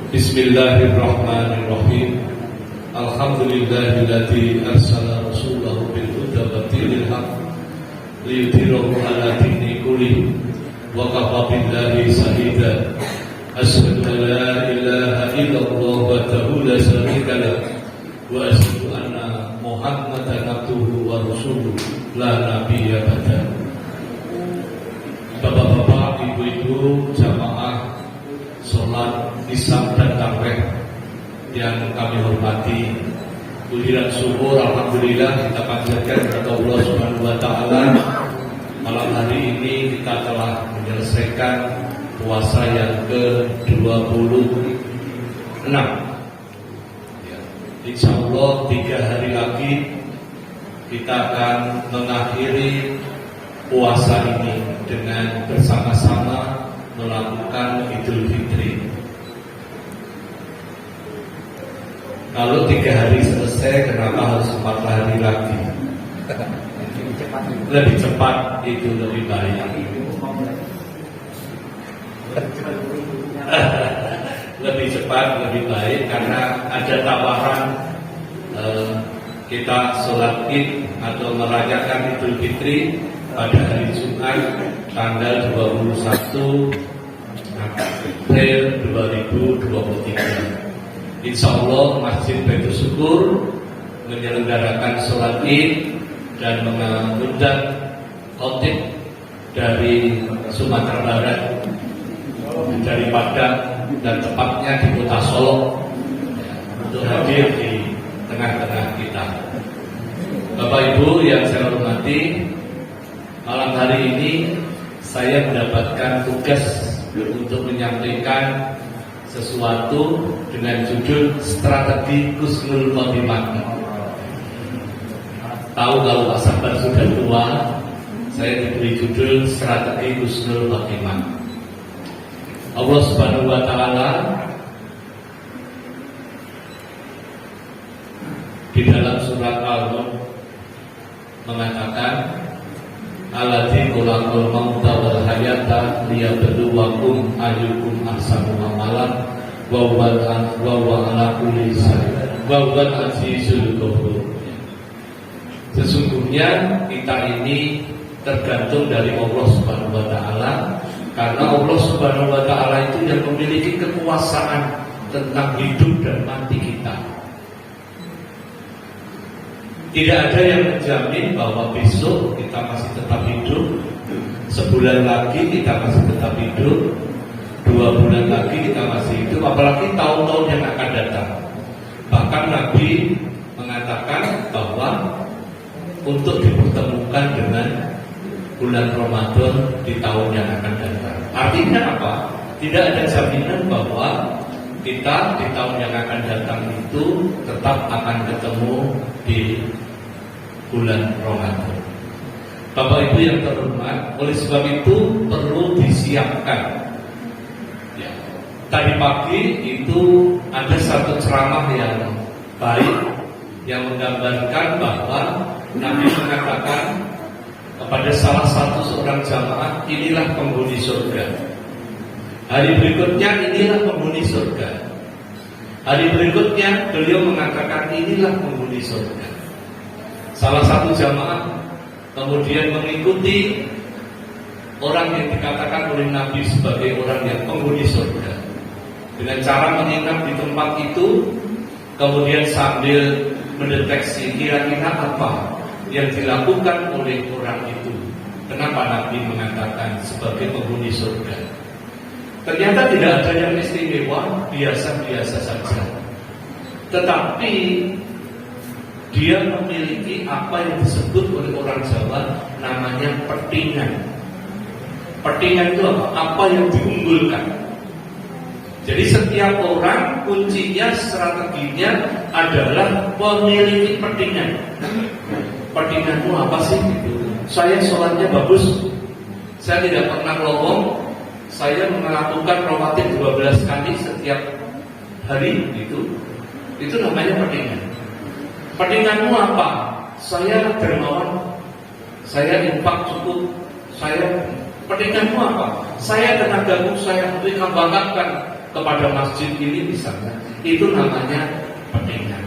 Bismillahirrahmanirrahim. Alhamdulillahilladzi arsala rasulahu bil huda wa dinil haqq liyudhhirahu 'ala dini kullihi wa kafa billahi shahida. Asyhadu an la ilaha illallah wahdahu la syarika lahu wa asyhadu anna Muhammadan abduhu wa rasuluhu la nabiyya ba'dahu. Bapak-bapak, ibu-ibu, jamaah sholat Isya dan tarawih yang kami hormati, puji dan syukur alhamdulillah kita panjatkan kepada Allah Subhanahu wa taala. Malam hari ini kita telah menyelesaikan puasa yang ke-26. Insya Allah 3 hari lagi kita akan mengakhiri puasa ini dengan bersama-sama melakukan Idul Fitri. Kalau 3 hari selesai, kenapa harus 4 hari lagi? Lebih cepat itu lebih baik. Lebih cepat lebih baik karena ada tawaran kita sholat Id atau merayakan Idul Fitri pada hari Jumat tanggal 21 April 2023. Insya Allah Masjid Baitul Syukur menyelenggarakan sholat Id dan mengundang khotib dari Sumatera Barat, dari Padang dan tepatnya di Kota Solo untuk hadir di tengah-tengah kita. Bapak Ibu yang saya hormati, malam hari ini saya mendapatkan tugas untuk menyampaikan sesuatu dengan judul Strategi Husnul Khotimah. Tahu kalau Pak Sabar sudah tua, saya diberi judul Strategi Husnul Khotimah. Allah Subhanahu wa taala di dalam surat Al-Mulk mengatakan, Alladzi khalaqal mauta wal hayata liyabluwakum ayyukum ahsanu amalan wa huwa ala kulli syai'in azizul ghafur. Sesungguhnya kita ini tergantung dari Allah Subhanahu wa taala, karena Allah Subhanahu wa taala itu yang memiliki kekuasaan tentang hidup dan mati kita. Tidak ada yang menjamin bahwa besok kita masih tetap hidup, sebulan lagi kita masih tetap hidup, 2 bulan lagi kita masih hidup, apalagi tahun-tahun yang akan datang. Bahkan Nabi mengatakan bahwa untuk dipertemukan dengan bulan Ramadan di tahun yang akan datang. Artinya apa? Tidak ada jaminan bahwa kita di tahun yang akan datang itu tetap akan ketemu di bulan Ramadan. Bapak Ibu yang terhormat, oleh sebab itu perlu disiapkan. Ya. Tadi pagi itu ada satu ceramah yang baik yang menggambarkan bahwa Nabi mengatakan kepada salah satu seorang jamaah, inilah penghuni surga. Hari berikutnya, inilah penghuni surga. Hari berikutnya beliau mengatakan, inilah penghuni surga. Salah satu jamaah kemudian mengikuti orang yang dikatakan oleh Nabi sebagai orang yang penghuni surga, dengan cara menginap di tempat itu, kemudian sambil mendeteksi kira-kira apa yang dilakukan oleh orang itu. Kenapa Nabi mengatakan sebagai penghuni surga? Ternyata tidak ada yang istimewa, biasa-biasa saja. Tetapi dia memiliki apa yang disebut oleh orang Jawa namanya pertingan. Pertingan itu apa? Apa yang diunggulkan. Jadi setiap orang kuncinya, strateginya adalah memiliki pertingan. Pertinganmu apa sih? Saya sholatnya bagus, saya tidak pernah lowong, saya melakukan rawatib 12 kali setiap hari, itu namanya pertingan. Pertinganmu apa? Saya dermawan, saya infak cukup, saya. Pertinganmu apa? Saya tenagaku saya berikan banggakan kepada masjid ini misalnya, itu namanya peningan.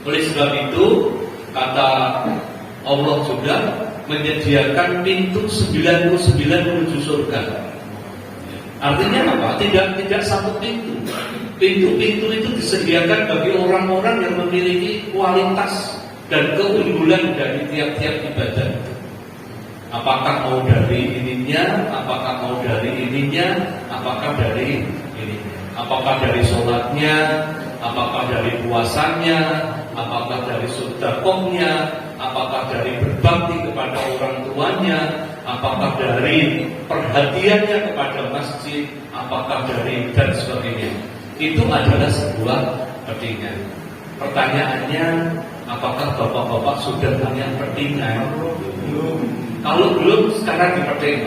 Oleh sebab itu kata Allah juga menyediakan pintu 99 menuju surga. Artinya apa? Tidak satu pintu. Pintu-pintu itu disediakan bagi orang-orang yang memiliki kualitas dan keunggulan dari tiap-tiap ibadah. Apakah mau dari ininya, apakah mau dari ininya, apakah dari ininya, apakah dari sholatnya, apakah dari puasanya, apakah dari sedekahnya, apakah dari berbakti kepada orang tuanya, apakah dari perhatiannya kepada masjid, apakah dari dan sebagainya. Itu adalah sebuah petingan. Pertanyaannya, apakah bapak-bapak sudah punya petingan? Kalau belum, sekarang diperting.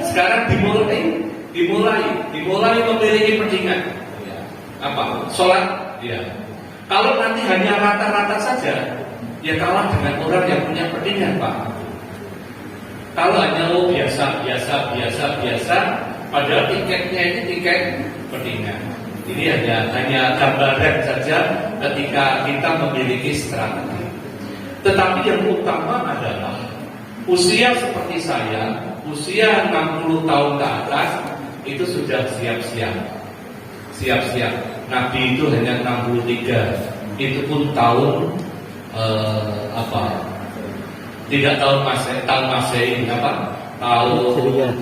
Sekarang dimulai memiliki petingan. Apa? Sholat? Ya. Kalau nanti hanya rata-rata saja, ya kalah dengan orang yang punya petingan, Pak. Kalau hanya biasa, padahal tiketnya ini tiket petingan. Ini hanya gambaran saja ketika kita memiliki strategi. Tetapi yang utama adalah usia seperti saya, usia 60 tahun ke atas itu sudah siap-siap. Nabi itu hanya 63, itu pun tahun tidak tahun Masehi, tahun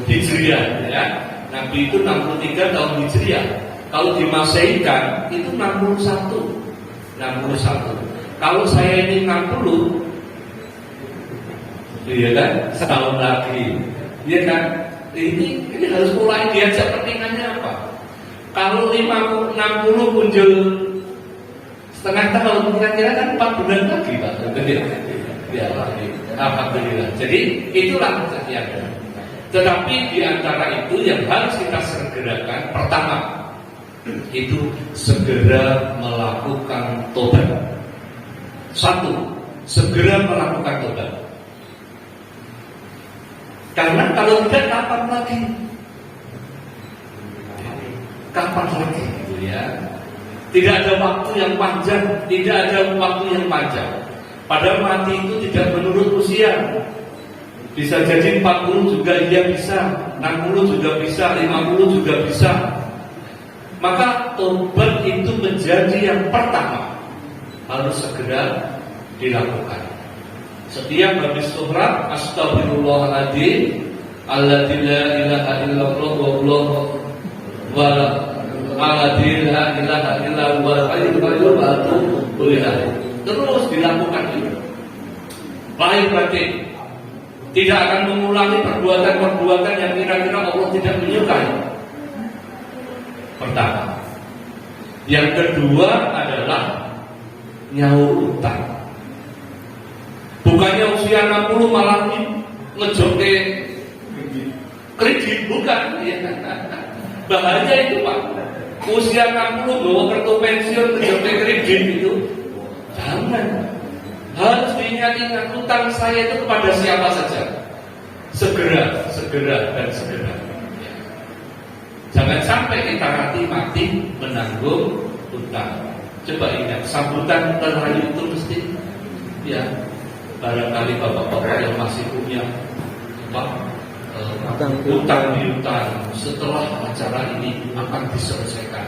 Hijriah, ya. Nabi itu 63 tahun Hijriah. Kalau dimaseikan itu 61. Kalau saya ini 60, iya kan, setahun lagi, iya kan, ini harus mulai diajak pertingannya apa? Kalau 60 muncul setengah tahun, kira-kira kan 4 bulan lagi, Pak. Ya, alhamdulillah. Jadi itulah yang ada. Tetapi di antara itu yang harus kita segerakan, pertama itu segera melakukan tobat. Satu, segera melakukan tobat. Karena kalau tidak, kapan lagi? Kapan lagi, gitu ya? Tidak ada waktu yang panjang, Padahal mati itu tidak menurut usia. Bisa jadi 40 juga dia bisa, 60 juga bisa, 50 juga bisa. Maka tobat itu menjadi yang pertama harus segera dilakukan. Setiap habis sholat, astagfirullahaladzim, alladzi la ilaha illallah wa alladzi la ilaha illallah wa hayyul qayyum wa atubu ilaih. Terus dilakukan itu. Baik berarti tidak akan mengulangi perbuatan-perbuatan yang kira-kira Allah tidak menyukai. Pertama. Yang kedua adalah nyaur utang. Bukannya usia 60 malah ngejoke kredit, bukan. Bahaya itu, Pak. Usia 60 bawa kartu pensiun ngejoke kredit itu. Jangan. Harus diingat-ingat utang saya itu kepada siapa saja. Segera. Jangan sampai kita mati menanggung utang. Coba ingat, sambutan terakhir itu mesti, ya, barangkali bapak-bapak yang masih punya utang piutang setelah acara ini akan diselesaikan.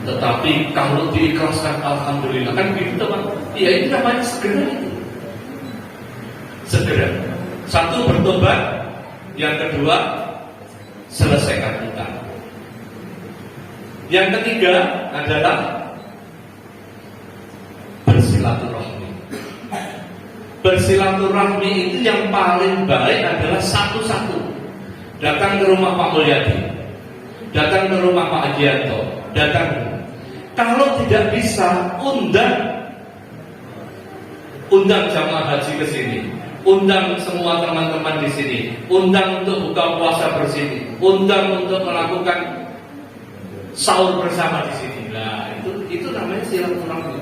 Tetapi kalau diikhlaskan, alhamdulillah, kan gitu, Pak. Ya, itu namanya segera. Satu, bertobat. Yang kedua, selesaikan utang. Yang ketiga adalah bersilaturahmi. Bersilaturahmi itu yang paling baik adalah satu-satu. Datang ke rumah Pak Mulyadi, datang ke rumah Pak Agianto, datang. Kalau tidak bisa, undang jamaah haji ke sini, undang semua teman-teman di sini, undang untuk buka puasa bersini, undang untuk melakukan sahur bersama di sini. Nah, itu namanya silaturahmi.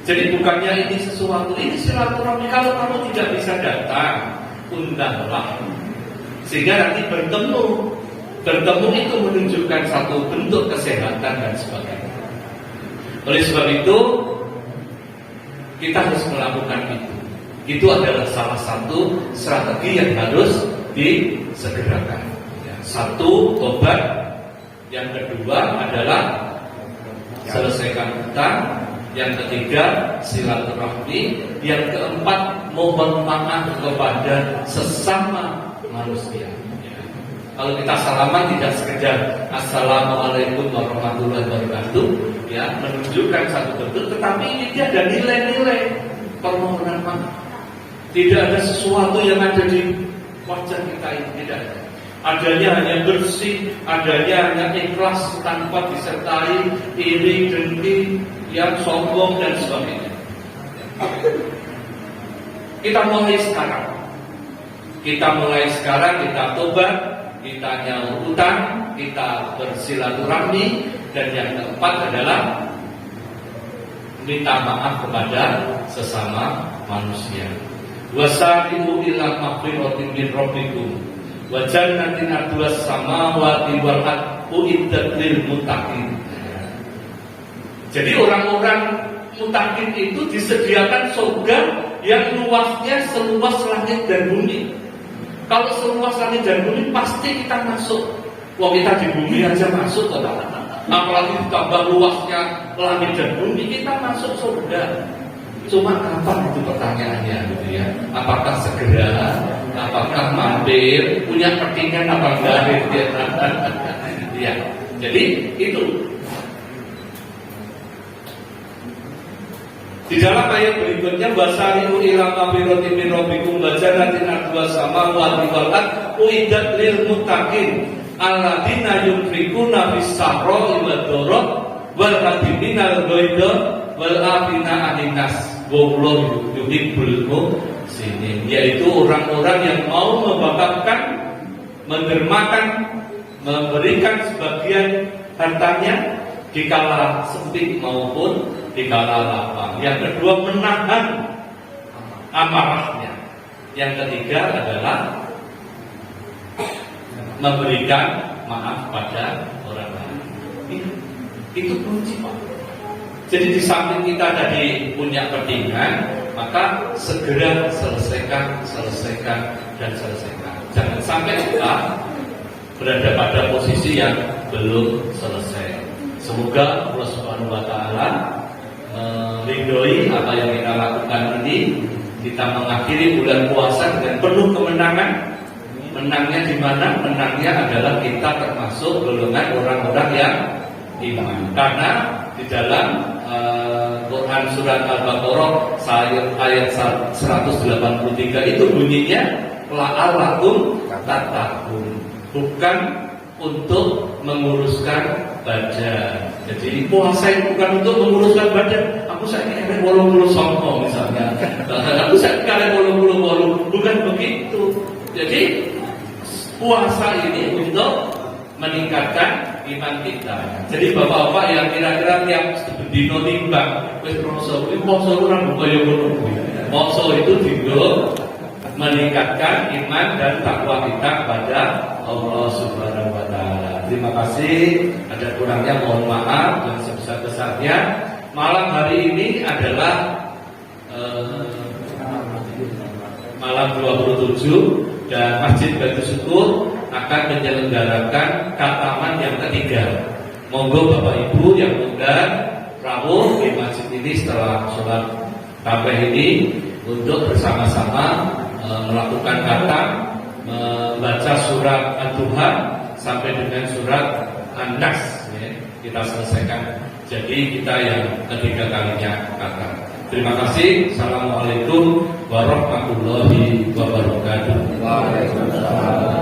Jadi bukannya ini sesuatu, ini silaturahmi. Kalau kamu tidak bisa datang, undanglah, sehingga nanti bertemu Bertemu itu menunjukkan satu bentuk kesehatan dan sebagainya. Oleh sebab itu kita harus melakukan itu. Itu adalah salah satu strategi yang harus disegerakan. Satu, tobat. Yang kedua adalah selesaikan hutang. Yang ketiga, silaturahmi. Yang keempat, mohon maaf kepada sesama manusia. Kalau kita salaman tidak sekedar assalamualaikum warahmatullahi wabarakatuh, ya, menunjukkan satu bentuk, tetapi ini ada nilai-nilai permohonan maaf. Tidak ada sesuatu yang ada di wajah kita ini, tidak ada. Adanya hanya bersih, adanya hanya ikhlas tanpa disertai iri, dengki, yang sombong dan sebagainya. Kita mulai sekarang, kita tobat, kita nyaur utang, kita bersilaturahmi, dan yang keempat adalah minta maaf kepada sesama manusia. Wasari'u ila maghfiratin min rabbikum wa jannatin 'arduhas samawati wal ardu uiddat lil muttaqin. Jadi orang-orang muttaqin itu disediakan surga yang luasnya seluas langit dan bumi. Kalau seluas langit dan bumi pasti kita masuk. Wah, kita di bumi aja masuk kok. Apalagi tambah luasnya langit dan bumi, kita masuk surga. Cuma kapan itu pertanyaannya gitu ya? Apakah segera? Apakah mampir? Punya kepingan apa enggak gitu ya? Ya. Jadi itu. Di dalam ayat berikutnya, wasari'u ila maghfiratin min rabbikum wa jannatin 'arduhas samawati wal ardu uiddat lil muttaqin alladzina yunfiquna fis sarra'i wad dharra wal hadimina al-ghaidha wal afina 'anil nas wallahu yuhibbul muhsinin, yaitu orang-orang yang mau membakatkan, mendermakan, memberikan sebagian hartanya dikala sempit maupun dikala lapang. Yang kedua, menahan amarahnya. Yang ketiga adalah memberikan maaf pada orang lain. Itu kunci, Pak. Jadi di samping kita tadi punya kepentingan, maka segera selesaikan. Jangan sampai kita berada pada posisi yang belum selesai. Semoga Allah Subhanahu wa taala meridhoi apa yang kita lakukan ini. Kita mengakhiri bulan puasa dengan penuh kemenangan. Menangnya di mana? Menangnya adalah kita termasuk golongan orang-orang yang iman. Karena di dalam Quran surat Al-Baqarah ayat 183 itu bunyinya la'allakum tattaqun, bukan untuk menguruskan badan. Jadi puasa itu bukan untuk menguruskan badan. Aku saya kira 80 songkong misalnya. Aku saya kira 80, bukan begitu. Jadi puasa ini untuk meningkatkan iman kita. Jadi bapak-bapak yang kira-kira tiap dino timbang wis poso ora kaya ngono. Poso itu dinggo meningkatkan iman dan takwa kita kepada Allah Subhanahu wa taala. Terima kasih. Ada kurangnya mohon maaf dan sebesar-besarnya. Malam hari ini adalah malam 27 dan Masjid Baitul Syukur akan menyelenggarakan khataman yang ketiga. Monggo Bapak Ibu yang undang rawuh di masjid ini setelah sholat tarawih ini untuk bersama-sama melakukan khatam, membaca surat Ad-Duha sampai dengan surat An-Nas, ya, kita selesaikan. Jadi kita yang ketiga kalinya khatam. Terima kasih. Assalamualaikum warahmatullahi wabarakatuh. Waalaikumsalam.